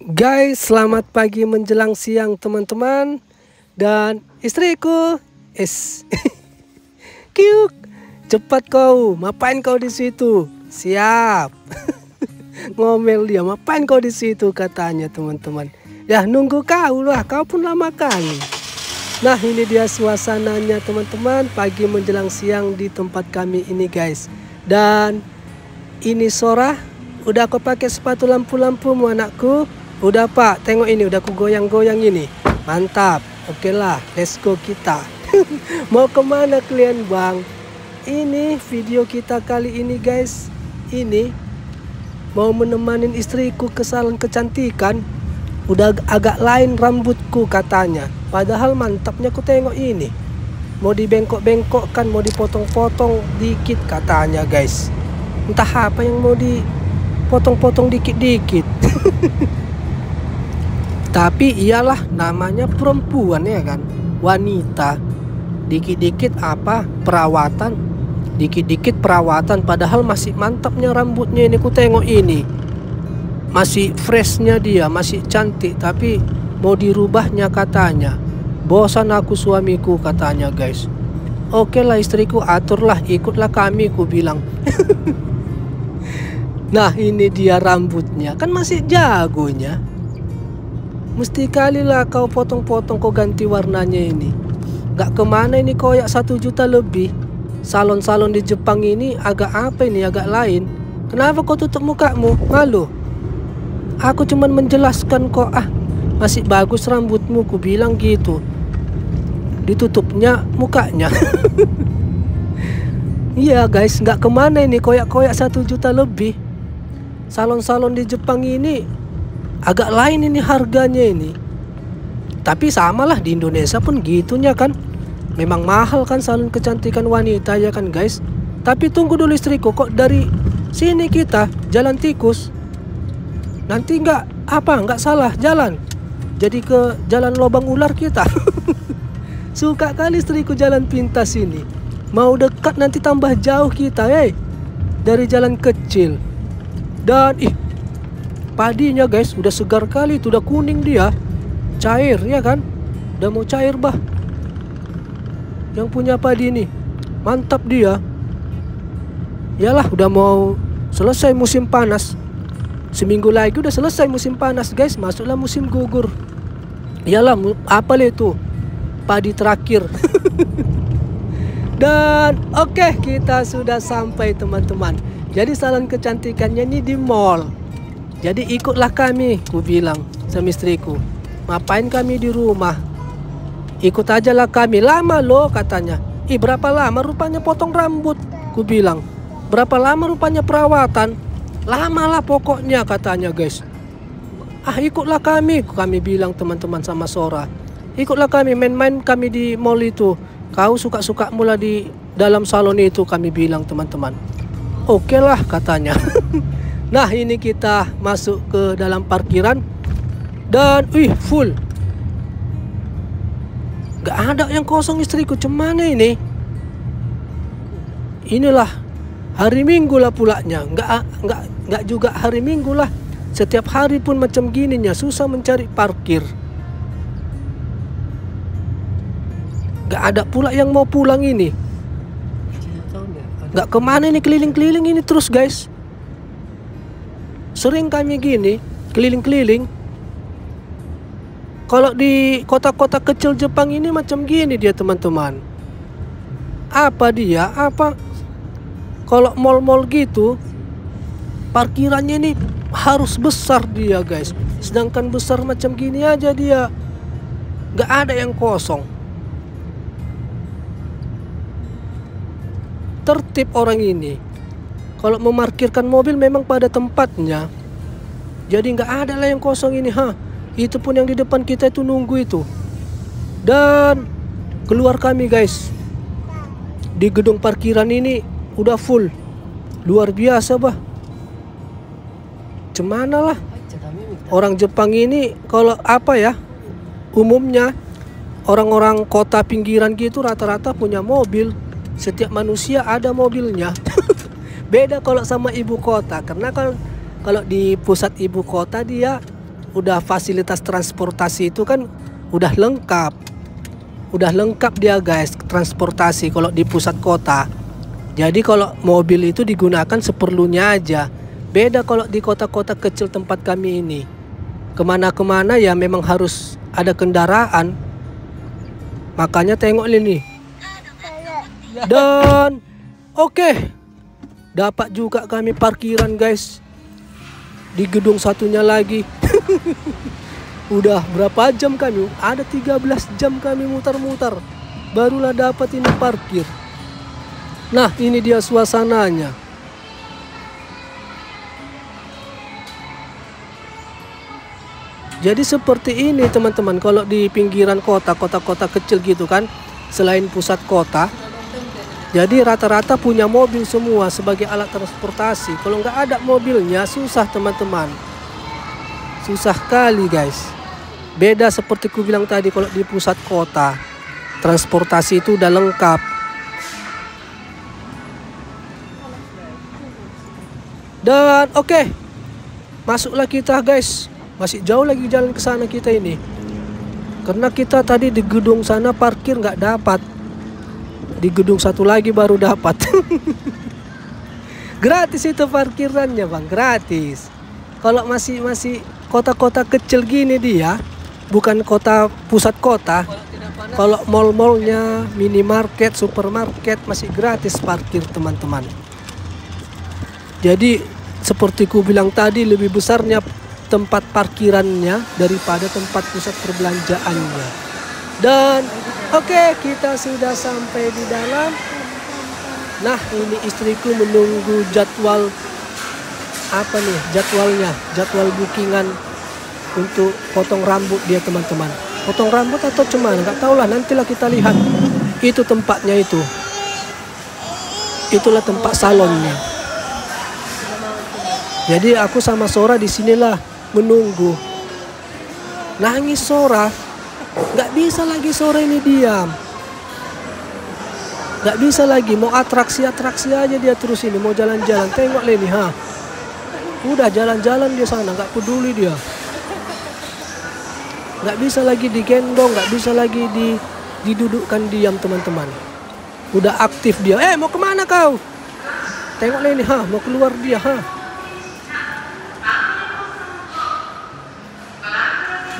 Guys, selamat pagi menjelang siang teman-teman. Dan istriku, es, Kiuk, cepat kau, ngapain kau di situ? Siap. Ngomel dia, ngapain kau di situ katanya teman-teman. Ya nunggu kau lah, kau pun lama kali. Nah ini dia suasananya teman-teman, pagi menjelang siang di tempat kami ini guys. Dan ini Sora, udah aku pakai sepatu lampu-lampumu anakku. Udah pak, tengok ini udah aku goyang-goyang ini. Mantap, oke lah, let's go kita. Mau kemana kalian bang? Ini video kita kali ini guys. Ini mau menemanin istriku ke salon kecantikan. Udah agak lain rambutku katanya. Padahal mantapnya aku tengok ini. Mau dibengkok-bengkokkan, mau dipotong-potong dikit katanya guys. Entah apa yang mau dipotong-potong dikit-dikit. Tapi iyalah namanya perempuan ya kan, wanita. Dikit-dikit apa perawatan, dikit-dikit perawatan. Padahal masih mantapnya rambutnya ini, ku tengok ini. Masih freshnya dia, masih cantik. Tapi mau dirubahnya katanya. Bosan aku suamiku katanya guys. Oke lah istriku, aturlah, ikutlah kami, ku bilang. Nah ini dia rambutnya, kan masih jagonya. Mesti kali lah kau potong-potong, kau ganti warnanya ini. Gak kemana ini koyak 1 juta lebih. Salon-salon di Jepang ini agak apa ini, agak lain. Kenapa kau tutup mukamu? Malu? Aku cuman menjelaskan kok, masih bagus rambutmu, ku bilang gitu. Ditutupnya mukanya. Iya guys, gak kemana ini koyak-koyak 1 juta lebih. Salon-salon di Jepang ini agak lain ini harganya ini. Tapi samalah di Indonesia pun gitunya kan. Memang mahal kan salon kecantikan wanita ya kan guys. Tapi tunggu dulu istriku, kok dari sini kita jalan tikus. Nanti nggak salah jalan. Jadi ke jalan lubang ular kita. Suka kali istriku jalan pintas ini. Mau dekat nanti tambah jauh kita, dari jalan kecil. Dan padinya guys udah segar kali, itu udah kuning dia, cair ya kan, udah mau cair bah. Yang punya padi ini mantap dia. Yalah udah mau selesai musim panas. Seminggu lagi udah selesai musim panas guys, masuklah musim gugur. Yalah apa itu padi terakhir. Dan oke, kita sudah sampai teman-teman. Jadi salon kecantikannya ini di mall. Jadi ikutlah kami, ku bilang sama istriku. Ngapain kami di rumah? Ikut aja lah kami. Lama loh katanya. Berapa lama rupanya potong rambut? Ku bilang. Berapa lama rupanya perawatan? Lama lah pokoknya katanya guys. Ikutlah kami. Kami bilang teman-teman sama Sora. Ikutlah kami, main-main kami di mall itu. Kau suka-suka mula di dalam salon itu, kami bilang teman-teman. Oke lah katanya. Nah ini kita masuk ke dalam parkiran. Dan full. Gak ada yang kosong istriku, cemana ini. Inilah hari Minggu lah pulanya. Gak juga hari Minggu lah. Setiap hari pun macam gininya, susah mencari parkir. Gak ada pula yang mau pulang ini. Gak kemana ini, keliling-keliling ini terus guys. Sering kami gini, keliling-keliling. Kalau di kota-kota kecil Jepang ini macam gini dia teman-teman. Kalau mall-mall gitu, parkirannya ini harus besar dia guys. Sedangkan besar macam gini aja dia, gak ada yang kosong. Tertib orang ini. Kalau memarkirkan mobil memang pada tempatnya. Jadi nggak ada lah yang kosong ini. Itu pun yang di depan kita itu nunggu itu. Dan keluar kami guys. Di gedung parkiran ini udah full. Luar biasa bah. Cemana lah. Orang Jepang ini kalau umumnya orang-orang kota pinggiran gitu rata-rata punya mobil. Setiap manusia ada mobilnya. Beda kalau sama ibu kota, karena kalau di pusat ibu kota dia udah fasilitas transportasi itu kan udah lengkap. Udah lengkap dia guys, transportasi kalau di pusat kota. Jadi kalau mobil itu digunakan seperlunya aja. Beda kalau di kota-kota kecil tempat kami ini. Kemana-kemana ya memang harus ada kendaraan. Makanya tengok ini. Dan oke, dapat juga kami parkiran guys. Di gedung satunya lagi. Udah berapa jam kami? Ada 13 jam kami muter-muter. Barulah dapat ini parkir. Nah, ini dia suasananya. Jadi seperti ini teman-teman. Kalau di pinggiran kota, kota-kota kecil gitu kan, selain pusat kota, jadi rata-rata punya mobil semua sebagai alat transportasi. Kalau nggak ada mobilnya susah teman-teman. Susah kali guys. Beda seperti ku bilang tadi kalau di pusat kota. Transportasi itu udah lengkap. Dan oke, masuklah kita guys. Masih jauh lagi jalan ke sana kita ini. Karena kita tadi di gedung sana parkir nggak dapat. Di gedung satu lagi baru dapat. Gratis itu parkirannya bang, gratis. Kalau masih kota-kota kecil gini dia, bukan kota pusat kota. Kalau mall-mallnya, minimarket, supermarket masih gratis parkir teman-teman. Jadi seperti ku bilang tadi, lebih besarnya tempat parkirannya daripada tempat pusat perbelanjaannya. Dan oke, kita sudah sampai di dalam. Nah, ini istriku menunggu jadwal apa nih? Jadwal bookingan untuk potong rambut dia teman-teman. Potong rambut atau cuman nggak tahu lah, nantilah kita lihat. Itu tempatnya itu. Itulah tempat salonnya. Jadi aku sama Sora di sinilah menunggu. Nangis Sora. Nggak bisa lagi sore ini diam. Nggak bisa lagi, mau atraksi aja dia terus ini, mau jalan-jalan. Tengok Leni, udah jalan-jalan dia sana, nggak peduli dia. Nggak bisa lagi digendong, nggak bisa lagi didudukkan diam teman-teman. Udah aktif dia. Mau kemana kau? Tengok Leni, mau keluar dia,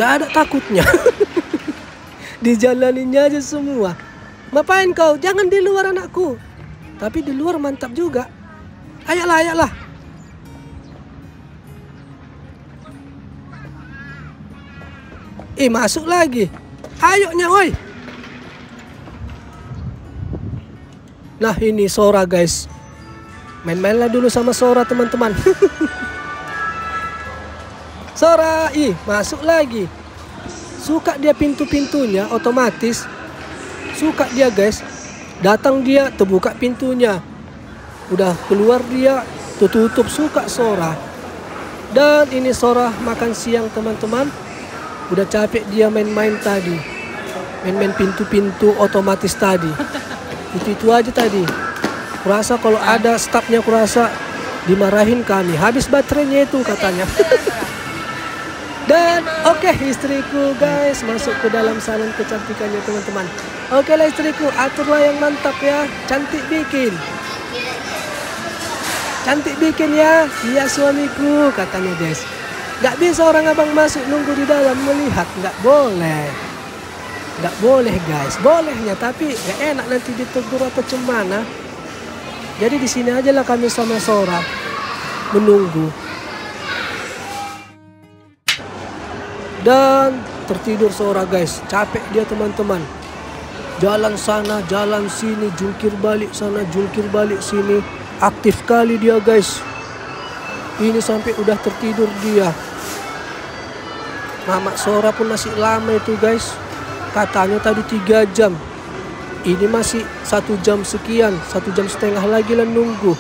Nggak ada takutnya. Dijalaninnya aja semua. Ngapain kau? Jangan di luar anakku. Tapi di luar mantap juga. Ayolah. Masuk lagi. Ayonya woi. Nah ini Sora guys. Main-mainlah dulu sama Sora teman-teman. Sora, masuk lagi. Suka dia pintu-pintunya otomatis. Suka dia guys. Datang dia, terbuka pintunya. Udah keluar dia, tutup. Suka Sora. Dan ini Sora makan siang teman-teman. Udah capek dia main-main tadi. Main-main pintu-pintu otomatis tadi. Itu aja tadi. Kurasa kalau ada stafnya kurasa dimarahin kami. Habis baterainya itu katanya. Dan oke, istriku guys masuk ke dalam salon kecantikannya teman-teman. Oke lah istriku, aturlah yang mantap ya. Cantik bikin ya. Iya suamiku katanya guys. Gak bisa orang abang masuk nunggu di dalam melihat. Gak boleh guys. Bolehnya tapi gak enak nanti ditegur atau cemana. Jadi di sini aja lah kami sama Sora menunggu. Dan tertidur Sora guys. Capek dia teman-teman. Jalan sana, jalan sini, jungkir balik sana, jungkir balik sini. Aktif kali dia guys. Ini sampai udah tertidur dia. Mama Sora pun masih lama itu guys. Katanya tadi 3 jam. Ini masih 1 jam sekian. 1 jam setengah lagi lah nunggu.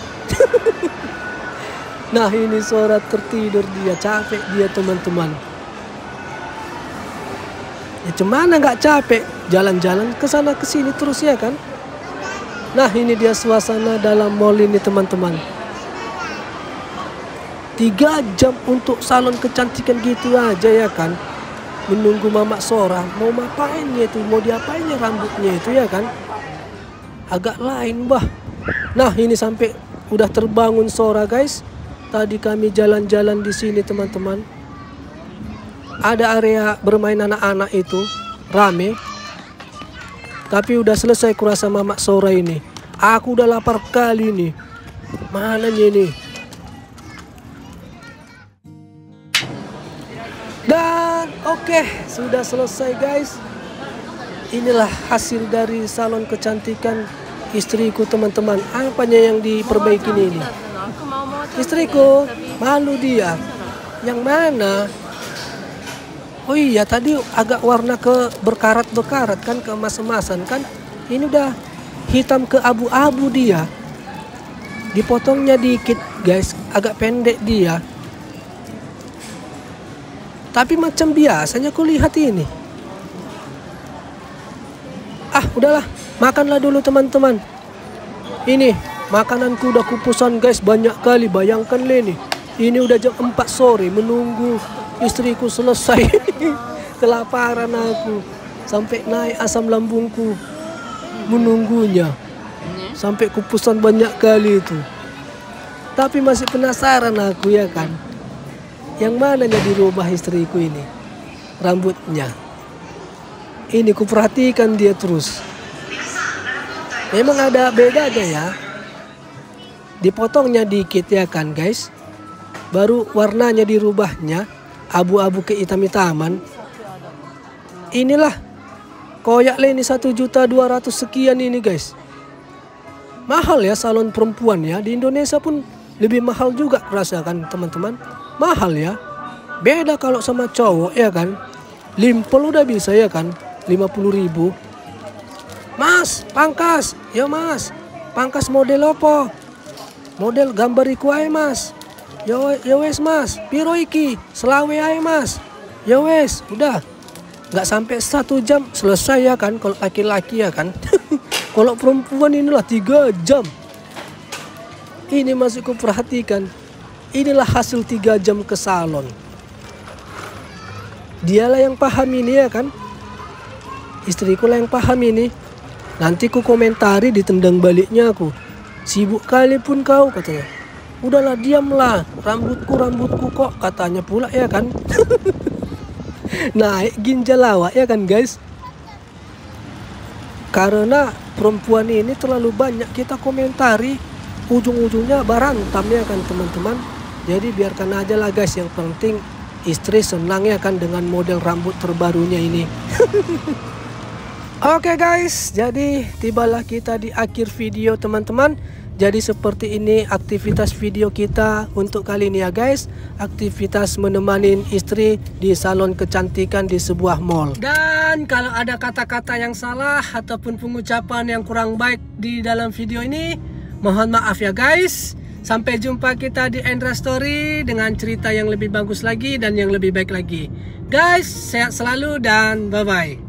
Nah ini Sora tertidur dia. Capek dia teman-teman. Ya cemana nggak capek, jalan-jalan ke sana ke sini terus ya kan. Nah ini dia suasana dalam mall ini teman-teman. 3 jam untuk salon kecantikan gitu aja ya kan. Menunggu Mama Sora mau ngapainnya itu, mau diapainnya rambutnya itu ya kan. Agak lain bah. Nah ini sampai udah terbangun Sora guys. Tadi kami jalan-jalan di sini teman-teman. Ada area bermain anak-anak itu rame. Tapi udah selesai kurasa Mama Sora ini. Aku udah lapar kali nih. Mananya nih? Dan oke, sudah selesai guys. Inilah hasil dari salon kecantikan istriku teman-teman. Apanya yang diperbaiki ini? Istriku, malu dia. Yang mana? Oh iya, tadi agak warna ke berkarat-berkarat kan, ke emas-emasan kan. Ini udah hitam ke abu-abu dia. Dipotongnya dikit guys, agak pendek dia. Tapi macam biasanya aku lihat ini. Ah udahlah, makanlah dulu teman-teman. Ini makananku udah kupusan guys, banyak kali. Bayangkan nih, ini udah jam 4 sore menunggu istriku selesai. Kelaparan aku, sampai naik asam lambungku menunggunya. Sampai kupusan banyak kali itu. Tapi masih penasaran aku ya kan. Yang mananya dirubah istriku ini rambutnya. Ini kuperhatikan dia terus. Memang ada bedanya ya. Dipotongnya dikit ya kan guys. Baru warnanya dirubahnya abu-abu ke hitam-hitaman. Inilah koyak ini 1.200.000 sekian ini guys. Mahal ya salon perempuan ya. Di Indonesia pun lebih mahal juga rasakan teman-teman. Mahal ya. Beda kalau sama cowok ya kan. Limpel udah bisa ya kan. 50.000. Mas, pangkas. Ya mas. Pangkas model apa? Model gambar iku ae mas. Ya wes mas. Piro iki? Selawe ae mas. Ya wes, udah. Nggak sampai 1 jam selesai ya kan. Kalau laki-laki ya kan. Kalau perempuan inilah 3 jam. Ini masih kuperhatikan. Inilah hasil 3 jam ke salon. Dialah yang paham ini ya kan. Istriku lah yang paham ini. Nanti ku komentari, ditendang baliknya aku. Sibuk kali pun kau katanya. Udahlah diamlah. Rambutku kok katanya pula ya kan. Naik ginjal awak ya kan guys. Karena perempuan ini terlalu banyak kita komentari. Ujung-ujungnya barantam ya kan teman-teman. Jadi biarkan aja lah guys, yang penting istri senang ya kan dengan model rambut terbarunya ini. Oke guys, jadi tibalah kita di akhir video teman-teman. Jadi seperti ini aktivitas video kita untuk kali ini ya guys. Aktivitas menemani istri di salon kecantikan di sebuah mall. Dan kalau ada kata-kata yang salah ataupun pengucapan yang kurang baik di dalam video ini, mohon maaf ya guys. Sampai jumpa kita di Endra Story dengan cerita yang lebih bagus lagi dan yang lebih baik lagi. Guys, sehat selalu dan bye-bye.